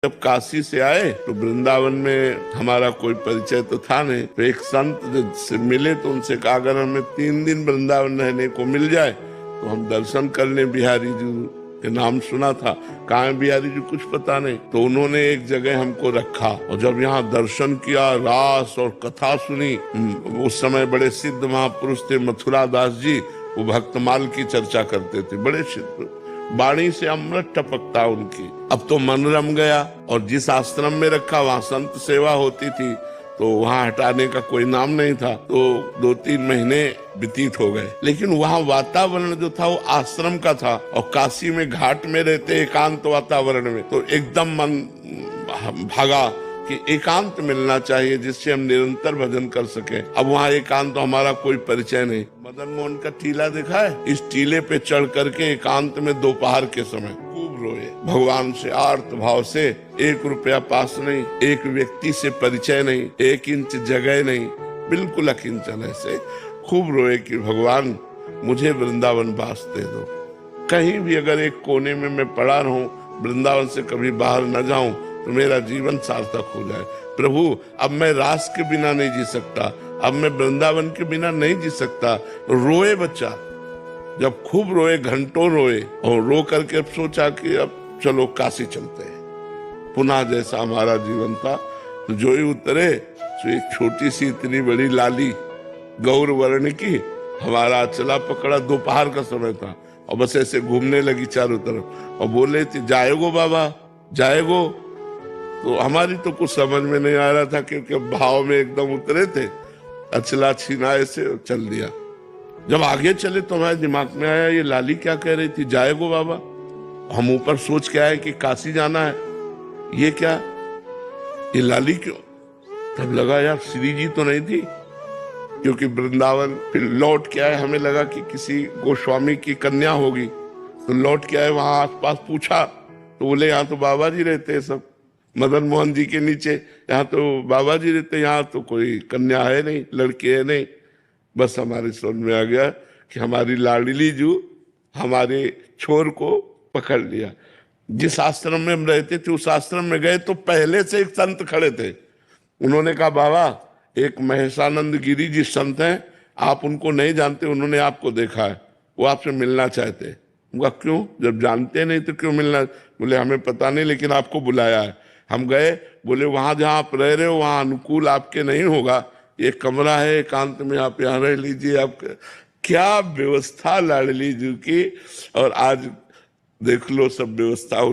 जब काशी से आए तो वृंदावन में हमारा कोई परिचय तो था नहीं, तो एक संत से मिले तो उनसे कहा अगर हमें 3 दिन वृंदावन रहने को मिल जाए तो हम दर्शन कर लें। बिहारी जी के नाम सुना था, कहाँ है बिहारी जी कुछ पता नहीं। तो उन्होंने एक जगह हमको रखा और जब यहाँ दर्शन किया, रास और कथा सुनी। उस समय बड़े सिद्ध महापुरुष थे मथुरा दास जी, वो भक्तमाल की चर्चा करते थे, बड़े सिद्ध, वाणी से अमृत टपकता उनकी। अब तो मन रम गया और जिस आश्रम में रखा वहां संत सेवा होती थी, तो वहां हटाने का कोई नाम नहीं था। तो 2-3 महीने व्यतीत हो गए, लेकिन वहां वातावरण जो था वो आश्रम का था और काशी में घाट में रहते एकांत वातावरण में, तो एकदम मन भागा कि एकांत मिलना चाहिए जिससे हम निरंतर भजन कर सके। अब वहाँ एकांत तो हमारा कोई परिचय नहीं। मदन मोहन का टीला देखा है? इस टीले पे चढ़ करके एकांत में दोपहर के समय खूब रोए भगवान से, आर्त भाव से। 1 रुपया पास नहीं, एक व्यक्ति से परिचय नहीं, 1 इंच जगह नहीं, बिल्कुल अकिंचन ऐसे खूब रोए कि भगवान मुझे वृंदावन वास दे दो। कहीं भी अगर एक कोने में मैं पड़ा रहूं, वृंदावन से कभी बाहर न जाऊं तो मेरा जीवन सार्थक हो जाए। प्रभु अब मैं रास के बिना नहीं जी सकता, अब मैं वृंदावन के बिना नहीं जी सकता। रोए बच्चा, जब खूब रोए, घंटों रोए और रो करके अब सोचा कि अब चलो काशी चलते हैं। पुनः जैसा हमारा जीवन था, तो जो ही उतरे तो एक छोटी सी इतनी बड़ी लाली गौर वर्ण की हमारा चला पकड़ा। दोपहर का समय था और बस ऐसे घूमने लगी चारों तरफ और बोले थे जाएगो बाबा जाएगो। तो हमारी तो कुछ समझ में नहीं आ रहा था क्योंकि भाव में एकदम उतरे थे। अचला छीना ऐसे चल दिया। जब आगे चले तो हमारे दिमाग में आया ये लाली क्या कह रही थी, जाएगो बाबा। हम ऊपर सोच के आए कि काशी जाना है, ये क्या, ये लाली क्यों। तब लगा यार श्री जी तो नहीं थी, क्योंकि वृंदावन फिर लौट के आए, हमें लगा कि किसी गोस्वामी की कन्या होगी। तो लौट के आए, वहां आसपास पूछा तो बोले यहाँ तो बाबा जी रहते हैं सब, मदन मोहन जी के नीचे, यहाँ तो बाबा जी रहते, यहाँ तो कोई कन्या है नहीं, लड़की है नहीं। बस हमारे समझ में आ गया कि हमारी लाडली जू हमारे छोर को पकड़ लिया। जिस आश्रम में हम रहते थे उस आश्रम में गए तो पहले से एक संत खड़े थे। उन्होंने कहा बाबा एक महेशानंद गिरी जी संत हैं, आप उनको नहीं जानते, उन्होंने आपको देखा है, वो आपसे मिलना चाहते हैं। उनका क्यों, जब जानते नहीं तो क्यों मिलना। बोले हमें पता नहीं लेकिन आपको बुलाया है। हम गए, बोले वहां जहां आप रह रहे हो वहां अनुकूल आपके नहीं होगा, एक कमरा है एकांत में, आप यहाँ रह लीजिए। आप क्या व्यवस्था लाडली जी की, और आज देख लो सब व्यवस्था